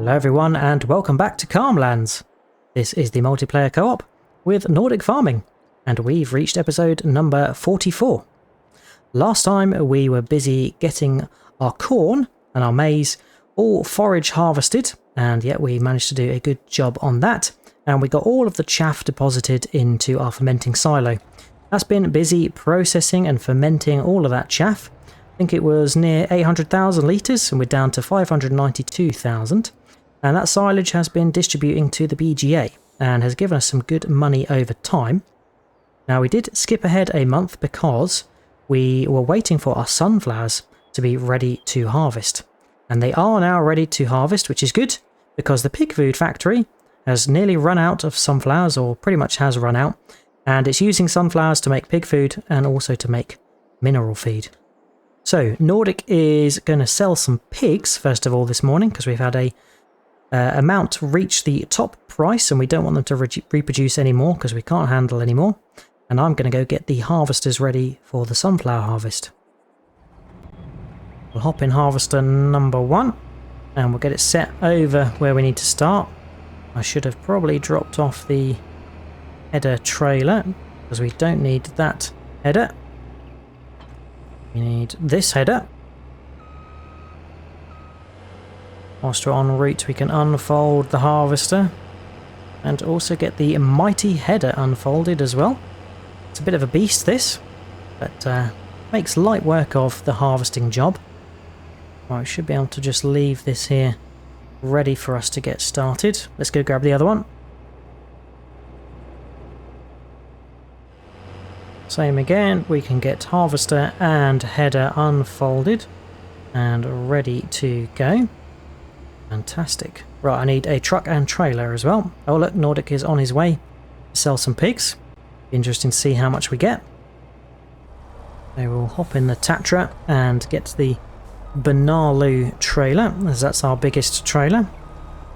Hello everyone and welcome back to Calmlands. This is the multiplayer co-op with Nordic farming and we've reached episode number 44. Last time we were busy getting our corn and our maize all forage harvested, and yet we managed to do a good job on that, and we got all of the chaff deposited into our fermenting silo. That's been busy processing and fermenting all of that chaff. I think it was near 800,000 litres and we're down to 592,000. And that silage has been distributing to the BGA and has given us some good money over time. Now we did skip ahead a month because we were waiting for our sunflowers to be ready to harvest. And they are now ready to harvest, which is good because the pig food factory has nearly run out of sunflowers, or pretty much has run out. And it's using sunflowers to make pig food and also to make mineral feed. So Nordic is going to sell some pigs first of all this morning because we've had a amount reach the top price and we don't want them to reproduce anymore because we can't handle anymore. And I'm going to go get the harvesters ready for the sunflower harvest. We'll hop in harvester number 1 and we'll get it set over where we need to start. I should have probably dropped off the header trailer because we don't need that header. We need this header. Whilst we're en route, we can unfold the harvester and also get the mighty header unfolded as well. It's a bit of a beast this, but makes light work of the harvesting job. Right, we should be able to just leave this here ready for us to get started. Let's go grab the other one. Same again, we can get harvester and header unfolded and ready to go. Fantastic. Right, I need a truck and trailer as well. Oh look, Nordic is on his way to sell some pigs. Be interesting to see how much we get. So we'll hop in the Tatra and get the Benalu trailer, as that's our biggest trailer.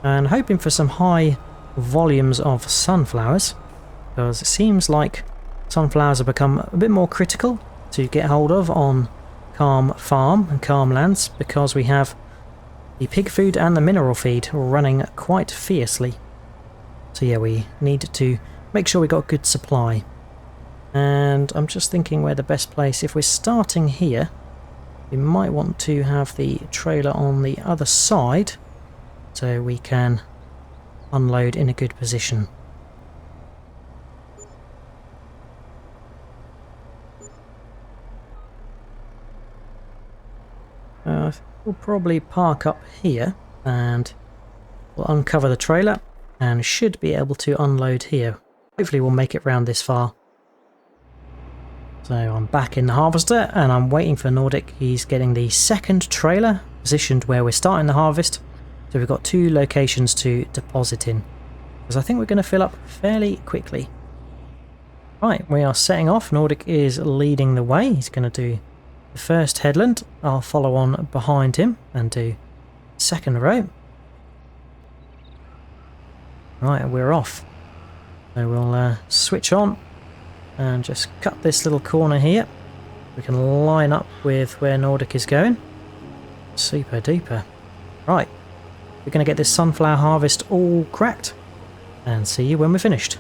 And hoping for some high volumes of sunflowers, because it seems like sunflowers have become a bit more critical to get hold of on Calm Farm and Calmlands, because we have the pig food and the mineral feed running quite fiercely. So yeah, we need to make sure we got a good supply. And I'm just thinking where the best place, if we're starting here, we might want to have the trailer on the other side so we can unload in a good position. We'll probably park up here and we'll uncover the trailer and should be able to unload here. Hopefully we'll make it round this far. So I'm back in the harvester and I'm waiting for Nordic. He's getting the second trailer positioned where we're starting the harvest. So we've got 2 locations to deposit in, because I think we're going to fill up fairly quickly. Right, we are setting off. Nordic is leading the way. He's going to do the first headland. I'll follow on behind him and do second row. Right, we're off. So we'll switch on and just cut this little corner here. We can line up with where Nordic is going. Super duper. Right, we're going to get this sunflower harvest all cracked and see you when we're finished.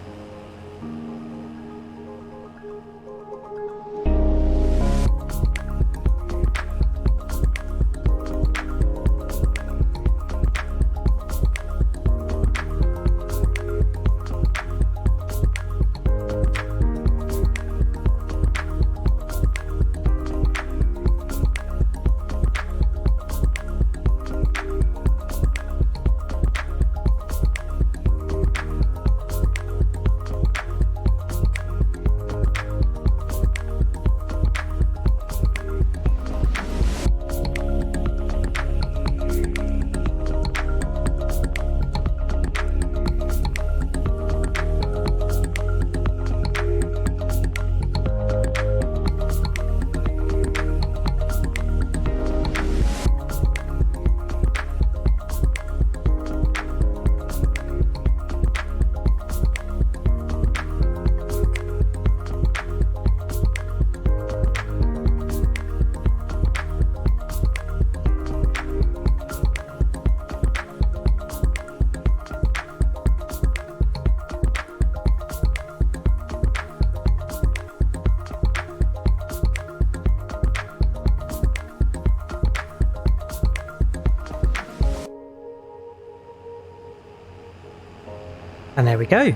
And there we go.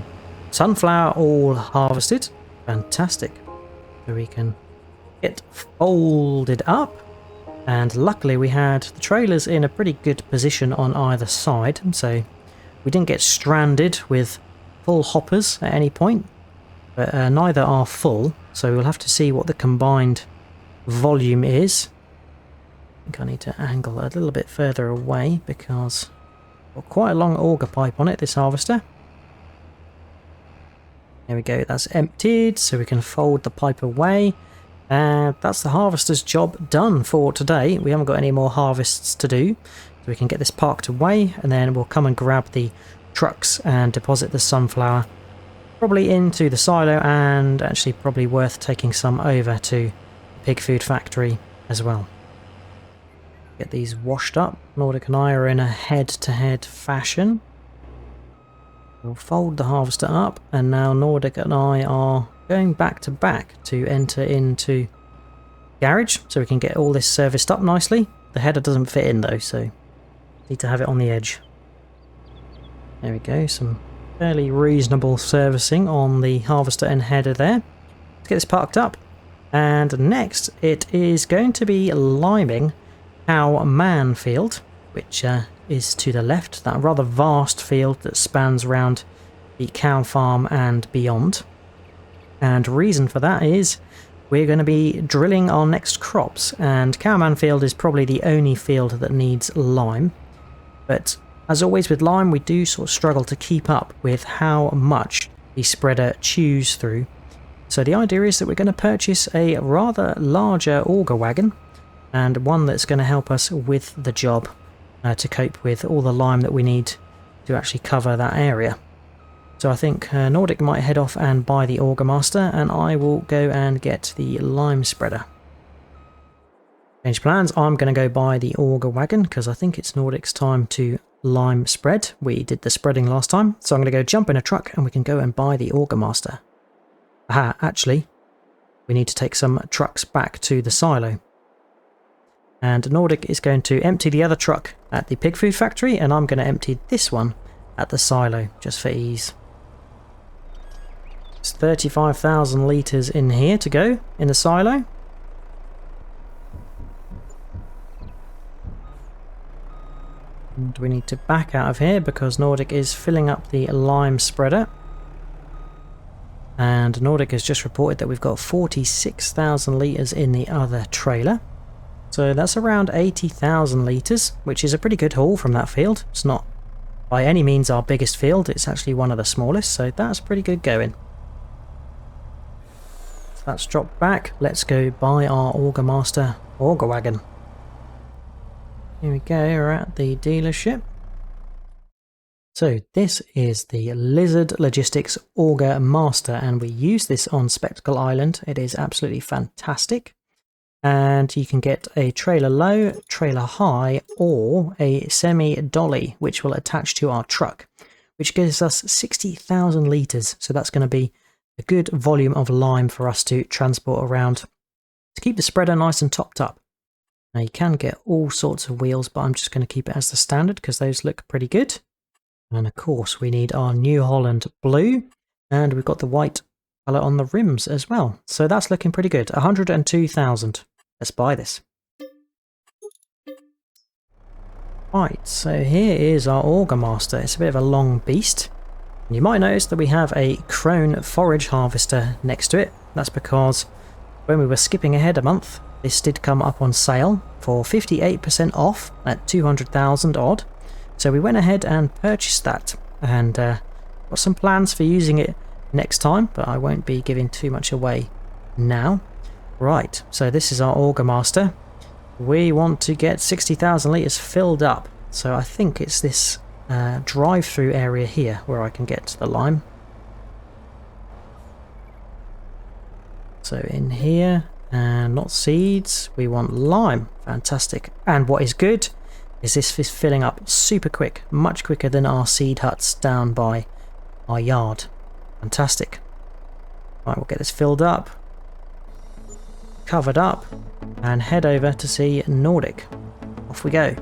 Sunflower all harvested. Fantastic. So we can get folded up. And luckily we had the trailers in a pretty good position on either side. So we didn't get stranded with full hoppers at any point. But neither are full. So we'll have to see what the combined volume is. I think I need to angle a little bit further away because I've got quite a long auger pipe on it, this harvester. There we go, that's emptied, so we can fold the pipe away. And that's the harvester's job done for today. We haven't got any more harvests to do. So we can get this parked away, and then we'll come and grab the trucks and deposit the sunflower. Probably into the silo, and actually probably worth taking some over to the pig food factory as well. Get these washed up. Nordic and I are in a head-to-head fashion. We'll fold the harvester up, and now Nordic and I are going back to back to enter into garage so we can get all this serviced up nicely. The header doesn't fit in though, so need to have it on the edge. There we go, some fairly reasonable servicing on the harvester and header there. Let's get this parked up, and next it is going to be liming Cow Man field, which is to the left, that rather vast field that spans around the cow farm and beyond. And reason for that is we're going to be drilling our next crops, and Cowman field is probably the only field that needs lime. But as always with lime, we do sort of struggle to keep up with how much the spreader chews through. So the idea is that we're going to purchase a rather larger auger wagon, and one that's going to help us with the job to cope with all the lime that we need to actually cover that area. So I think Nordic might head off and buy the auger master, and I will go and get the lime spreader. Change plans, I'm going to go buy the auger wagon because I think it's Nordic's time to lime spread. We did the spreading last time, so I'm going to go jump in a truck and we can go and buy the auger master. Aha, actually, we need to take some trucks back to the silo. And Nordic is going to empty the other truck at the pig food factory, and I'm going to empty this one at the silo, just for ease. It's 35,000 litres in here to go, in the silo. And we need to back out of here because Nordic is filling up the lime spreader. And Nordic has just reported that we've got 46,000 litres in the other trailer. So that's around 80,000 litres, which is a pretty good haul from that field. It's not by any means our biggest field, it's actually one of the smallest, so that's pretty good going. So that's dropped back. Let's go buy our auger master auger wagon. Here we go, we're at the dealership. So this is the Lizard Logistics Auger Master, and we use this on Spectacle Island. It is absolutely fantastic. And you can get a trailer low, trailer high, or a semi-dolly, which will attach to our truck, which gives us 60,000 litres. So that's going to be a good volume of lime for us to transport around to keep the spreader nice and topped up. Now you can get all sorts of wheels, but I'm just going to keep it as the standard because those look pretty good. And of course we need our New Holland blue, and we've got the white colour on the rims as well. So that's looking pretty good. 102,000. Let's buy this. Right, so here is our auger master. It's a bit of a long beast. And you might notice that we have a crone forage harvester next to it. That's because when we were skipping ahead a month, this did come up on sale for 58% off at 200,000 odd. So we went ahead and purchased that, and got some plans for using it next time, but I won't be giving too much away now. Right, so this is our auger master. We want to get 60,000 litres filled up, so I think it's this drive-through area here where I can get the lime. So in here, and not seeds, we want lime. Fantastic. And what is good is this is filling up super quick, much quicker than our seed huts down by our yard. Fantastic. Right, we'll get this filled up, covered up, and head over to see Nordic. Off we go.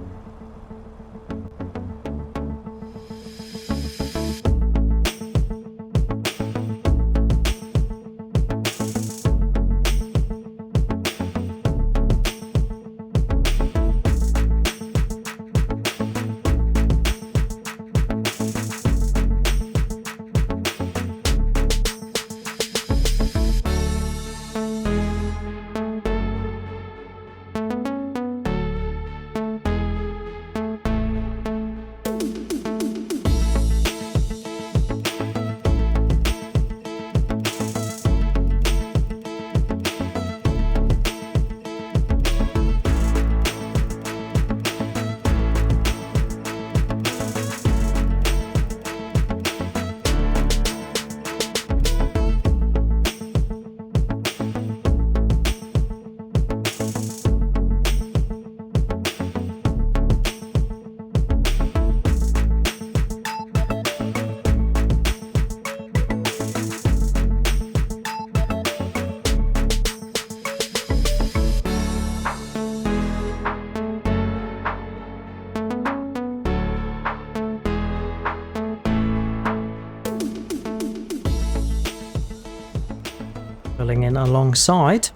pulling in alongside.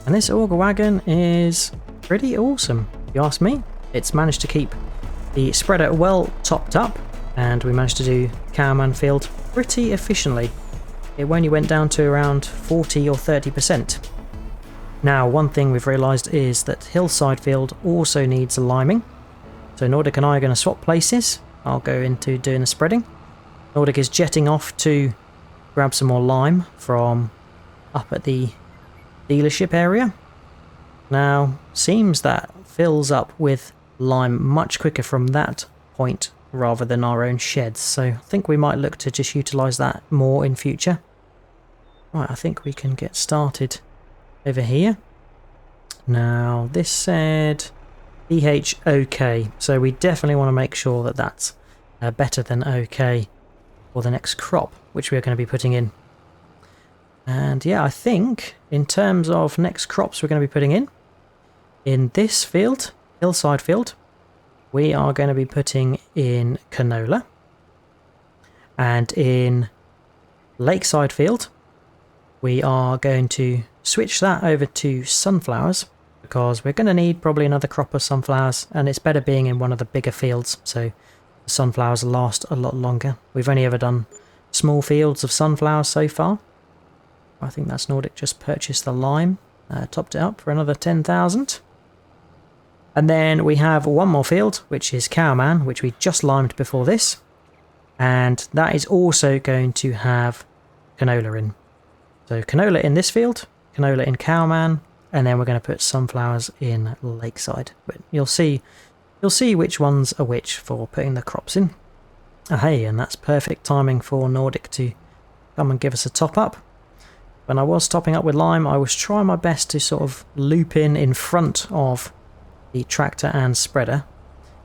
And this auger wagon is pretty awesome, if you ask me. It's managed to keep the spreader well topped up, and we managed to do Cowman Field pretty efficiently. It only went down to around 40 or 30%. Now, one thing we've realised is that Hillside Field also needs liming. So Nordic and I are going to swap places. I'll go into doing the spreading. Nordic is jetting off to grab some more lime from up at the dealership area. Now, seems that fills up with lime much quicker from that point rather than our own sheds, so I think we might look to just utilise that more in future. Right, I think we can get started over here. Now, this said pH OK, so we definitely want to make sure that that's better than OK for the next crop, which we're going to be putting in. And yeah, I think in terms of next crops we're going to be putting in this field, Hillside Field, we are going to be putting in canola. And in Lakeside Field, we are going to switch that over to sunflowers, because we're going to need probably another crop of sunflowers, and it's better being in one of the bigger fields, so the sunflowers last a lot longer. We've only ever done small fields of sunflowers so far. I think that's Nordic just purchased the lime, topped it up for another 10,000. And then we have one more field, which is Cowman, which we just limed before this. And that is also going to have canola in. So canola in this field, canola in Cowman, and then we're going to put sunflowers in Lakeside. But you'll see which ones are which for putting the crops in. Oh, hey, and that's perfect timing for Nordic to come and give us a top up. When I was topping up with lime, I was trying my best to sort of loop in front of the tractor and spreader,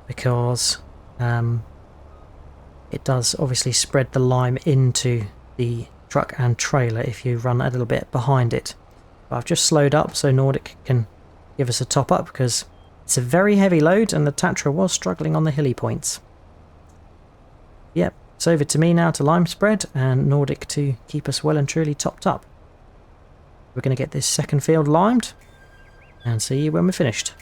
because it does obviously spread the lime into the truck and trailer if you run a little bit behind it. But I've just slowed up so Nordic can give us a top up, because it's a very heavy load and the Tatra was struggling on the hilly points. Yep, it's over to me now to lime spread, and Nordic to keep us well and truly topped up. We're going to get this second field limed and see you when we're finished.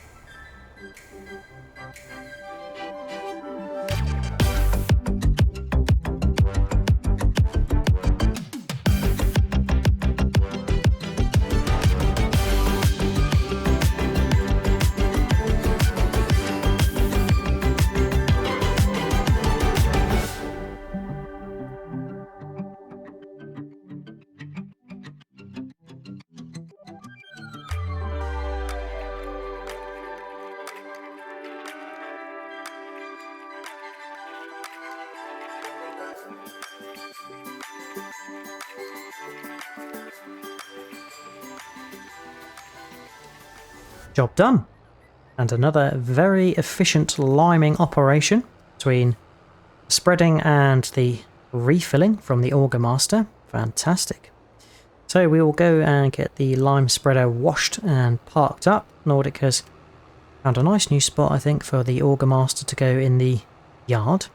Job done. And another very efficient liming operation between spreading and the refilling from the Auger Master. Fantastic. So we will go and get the lime spreader washed and parked up. Nordic has found a nice new spot, I think, for the Auger Master to go in the yard.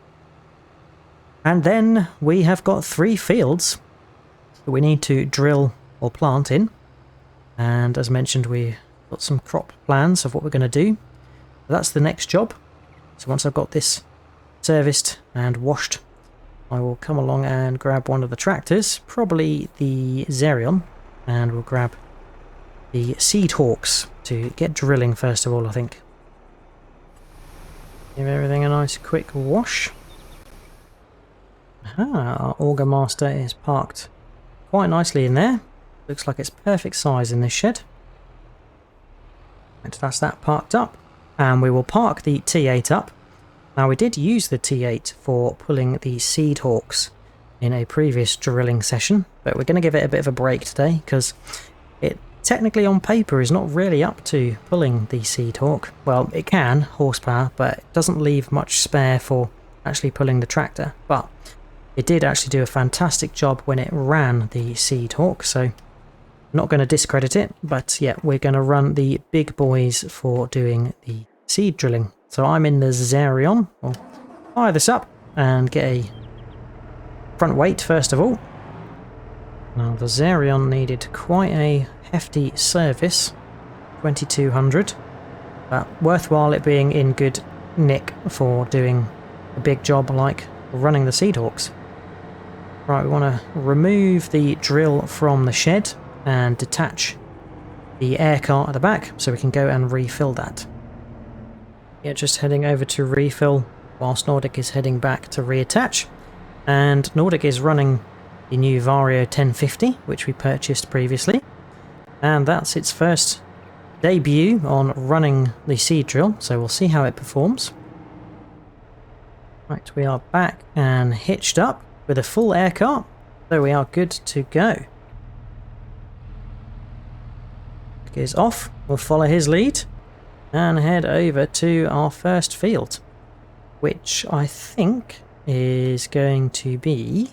And then we have got 3 fields that we need to drill or plant in. And as mentioned, we got some crop plans of what we're going to do. That's the next job. So once I've got this serviced and washed, I will come along and grab one of the tractors, probably the Xerion, and we'll grab the Seed Hawks to get drilling first of all, I think. Give everything a nice quick wash. Our Auger Master is parked quite nicely in there. Looks like it's perfect size in this shed. And that's that parked up. And we will park the T8 up. Now we did use the T8 for pulling the Seed Hawks in a previous drilling session, but we're going to give it a bit of a break today because it technically on paper is not really up to pulling the Seed Hawk. Well, it can, horsepower, but it doesn't leave much spare for actually pulling the tractor. But it did actually do a fantastic job when it ran the Seed Hawk, so not going to discredit it, but yeah, we're going to run the big boys for doing the seed drilling. So I'm in the Xerion. I'll fire this up and get a front weight first of all. Now the Xerion needed quite a hefty service, 2200, but worthwhile it being in good nick for doing a big job like running the Seedhawks. Right, we want to remove the drill from the shed and detach the air cart at the back so we can go and refill that. Yeah, just heading over to refill whilst Nordic is heading back to reattach. And Nordic is running the new Vario 1050, which we purchased previously. And that's its first debut on running the seed drill, so we'll see how it performs. Right, we are back and hitched up with a full air cart, so we are good to go. Is off, we'll follow his lead and head over to our first field, which I think is going to be,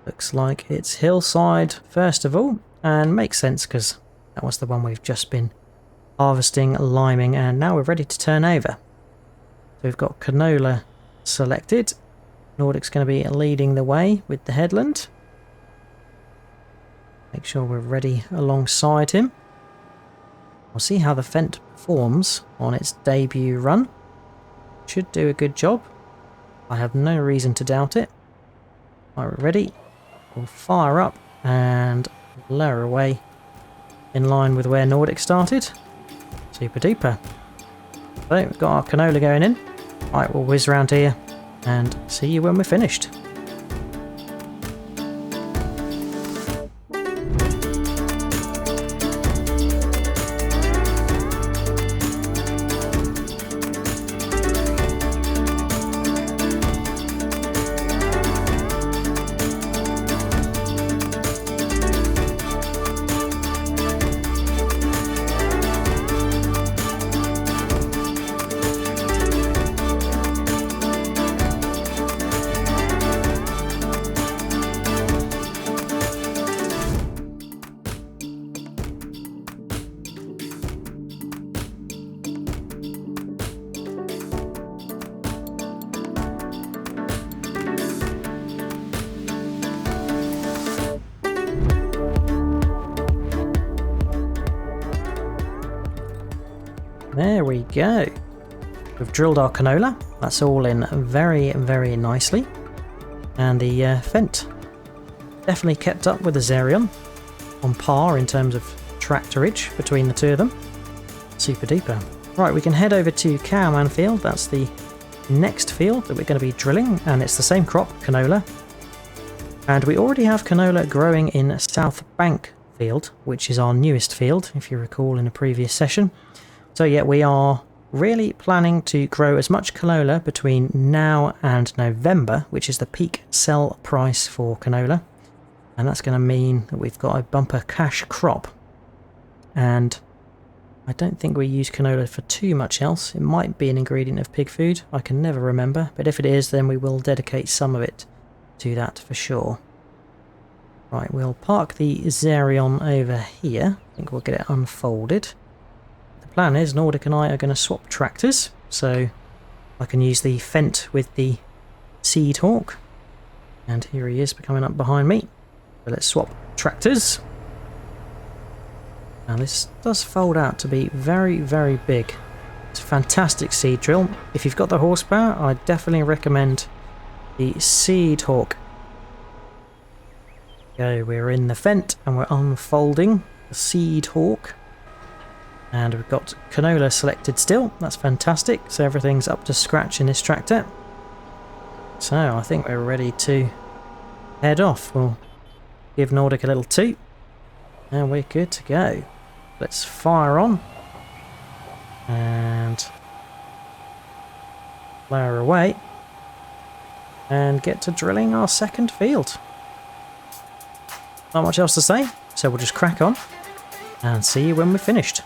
looks like it's hillside first of all, and makes sense because that was the one we've just been harvesting, liming, and now we're ready to turn over. So we've got canola selected. Nordic's going to be leading the way with the headland. Make sure we're ready alongside him. We'll see how the Fent performs on its debut run. Should do a good job. I have no reason to doubt it. Right, we're ready. We'll fire up and lower away in line with where Nordic started. Super duper. So we've got our canola going in. Right, we'll whiz around here and see you when we're finished. There we go. We've drilled our canola. That's all in very, very nicely. And the Fent definitely kept up with the Xerion, on par in terms of tractorage between the two of them. Super duper. Right, we can head over to Cowman Field. That's the next field that we're going to be drilling, and it's the same crop, canola. And we already have canola growing in South Bank Field, which is our newest field, if you recall in a previous session. So yeah, we are really planning to grow as much canola between now and November, which is the peak sell price for canola. And that's going to mean that we've got a bumper cash crop. And I don't think we use canola for too much else. It might be an ingredient of pig food, I can never remember. But if it is, then we will dedicate some of it to that for sure. Right, we'll park the Xerion over here. I think we'll get it unfolded. The plan is Nordic and I are going to swap tractors, so I can use the Fent with the Seedhawk. And here he is coming up behind me. So let's swap tractors. Now this does fold out to be very, very big. It's a fantastic seed drill. If you've got the horsepower, I definitely recommend the Seedhawk. So we're in the Fent and we're unfolding the Seedhawk. And we've got canola selected still. That's fantastic. So everything's up to scratch in this tractor. So I think we're ready to head off. We'll give Nordic a little toot. And we're good to go. Let's fire on. And lower away. And get to drilling our second field. Not much else to say. So we'll just crack on. And see you when we're finished.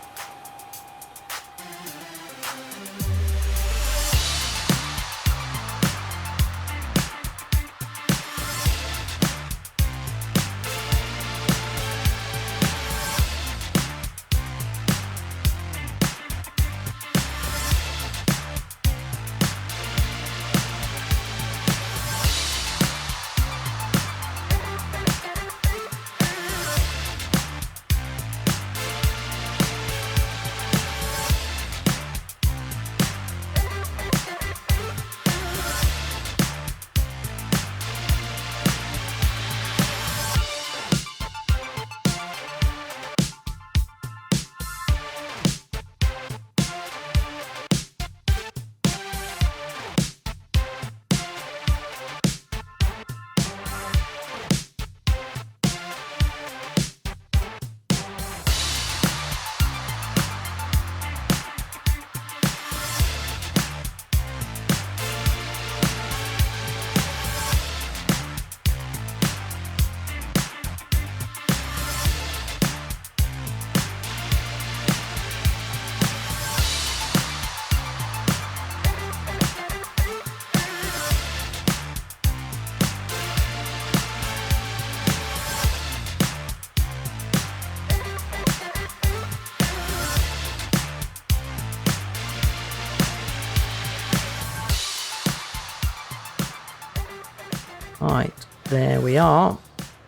Right, there we are.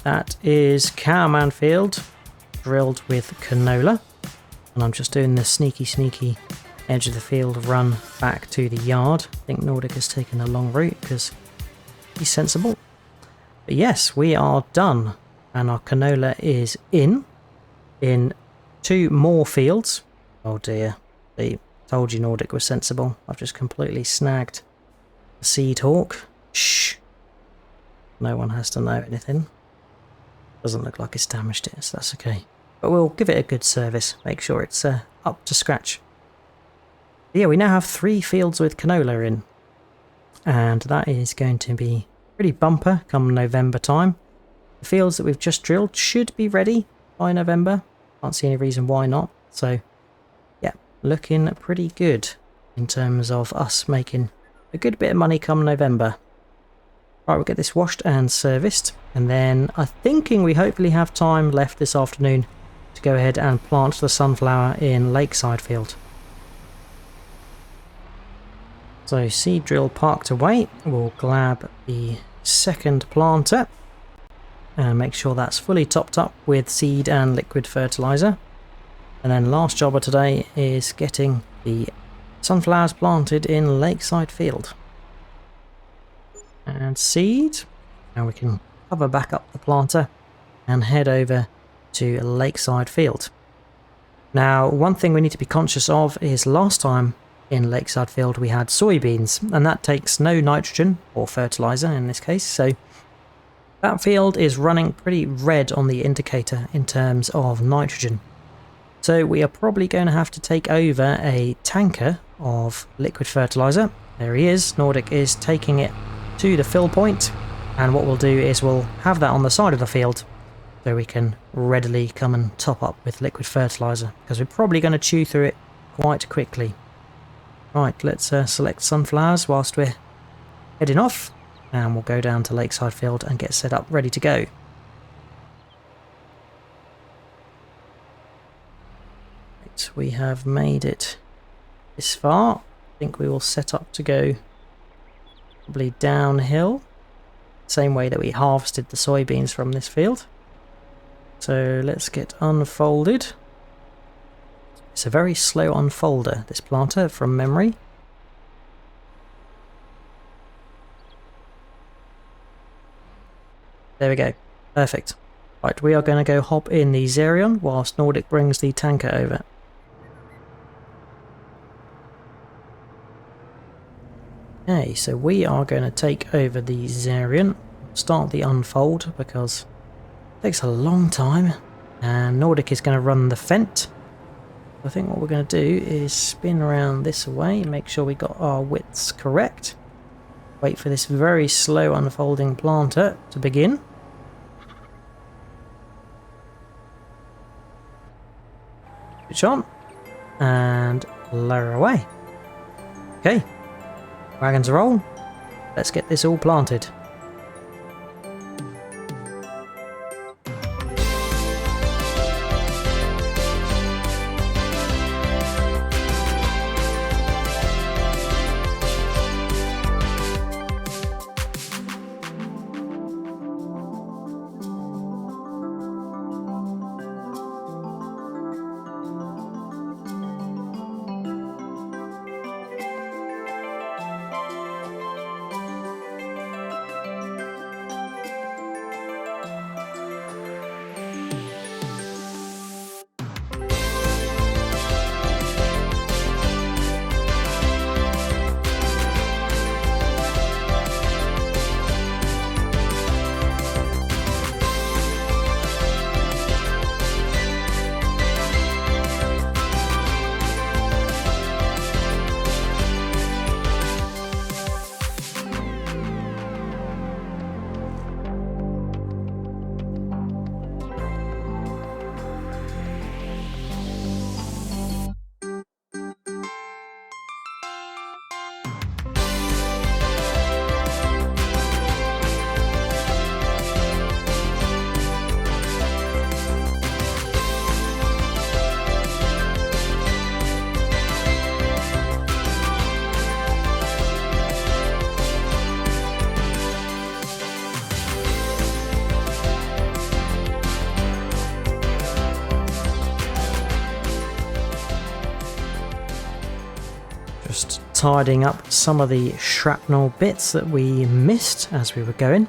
That is cowman field drilled with canola. And I'm just doing the sneaky edge of the field run back to the yard. I think Nordic has taken a long route because he's sensible. But yes, we are done. And our canola is in 2 more fields. Oh dear, I told you Nordic was sensible. I've just completely snagged the seed hawk. Shh. No one has to know anything. Doesn't look like it's damaged it, so that's okay. But we'll give it a good service, make sure it's up to scratch. But yeah, we now have 3 fields with canola in. And that is going to be pretty bumper come November time. The fields that we've just drilled should be ready by November. Can't see any reason why not. So yeah, looking pretty good in terms of us making a good bit of money come November. Right, we'll get this washed and serviced. And then I'm thinking we hopefully have time left this afternoon to go ahead and plant the sunflower in Lakeside Field. So seed drill parked away. We'll grab the second planter and make sure that's fully topped up with seed and liquid fertilizer. And then last job of today is getting the sunflowers planted in Lakeside Field. And seed. Now we can cover back up the planter and head over to Lakeside Field. Now, one thing we need to be conscious of is last time in Lakeside Field we had soybeans, and that takes no nitrogen or fertilizer in this case, so that field is running pretty red on the indicator in terms of nitrogen. So we are probably going to have to take over a tanker of liquid fertilizer. There he is. Nordic is taking it to the fill point, and what we'll do is we'll have that on the side of the field so we can readily come and top up with liquid fertilizer, because we're probably going to chew through it quite quickly. Right, let's select sunflowers whilst we're heading off, and we'll go down to Lakeside Field and get set up ready to go. Right, we have made it this far. I think we will set up to go probably downhill, same way that we harvested the soybeans from this field. So let's get unfolded. It's a very slow unfolder, this planter, from memory. There we go. Perfect. Right, we are going to go hop in the Xerion whilst Nordic brings the tanker over. Okay, so we are going to take over the Xerion, start the unfold because it takes a long time, and Nordic is going to run the Fent. I think what we're going to do is spin around this way, make sure we got our widths correct. Wait for this very slow unfolding planter to begin. Switch on and lower away. Okay, wagons roll. Let's get this all planted. tidying up some of the shrapnel bits that we missed as we were going.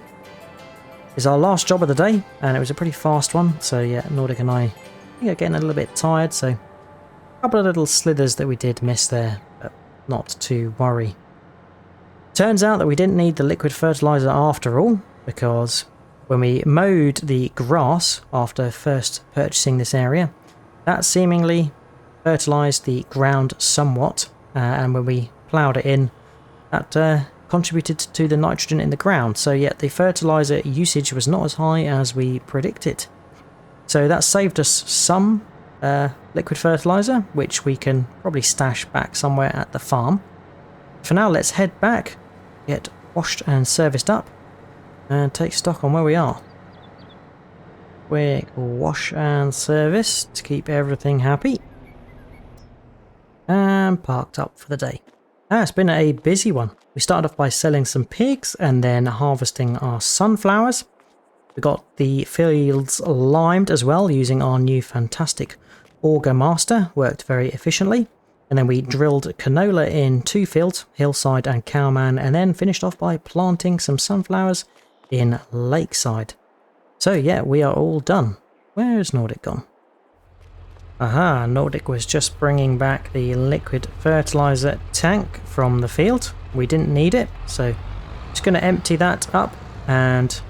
It's our last job of the day, and it was a pretty fast one, so yeah, Nordic and I are getting a little bit tired, so a couple of little slithers that we did miss there, but not to worry. Turns out that we didn't need the liquid fertilizer after all, because when we mowed the grass after first purchasing this area, that seemingly fertilized the ground somewhat, and when we ploughed it in, that contributed to the nitrogen in the ground. So yeah, the fertilizer usage was not as high as we predicted. So that saved us some liquid fertilizer, which we can probably stash back somewhere at the farm. For now, let's head back, get washed and serviced up, and take stock on where we are. Quick wash and service to keep everything happy. And parked up for the day. It's been a busy one. We started off by selling some pigs and then harvesting our sunflowers. We got the fields limed as well using our new fantastic auger master. Worked very efficiently. And then we drilled canola in 2 fields, Hillside and Cowman, and then finished off by planting some sunflowers in Lakeside. So yeah, we are all done. Where is Nordic gone? Aha, Nordic was just bringing back the liquid fertilizer tank from the field. We didn't need it, so just going to empty that up, and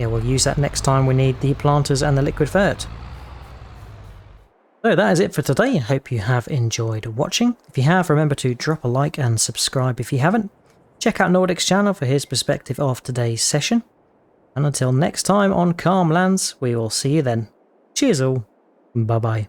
yeah, we'll use that next time we need the planters and the liquid fert. So that is it for today. I hope you have enjoyed watching. If you have, remember to drop a like and subscribe if you haven't. Check out Nordic's channel for his perspective of today's session. And until next time on Calm Lands, we will see you then. Cheers all. Bye bye.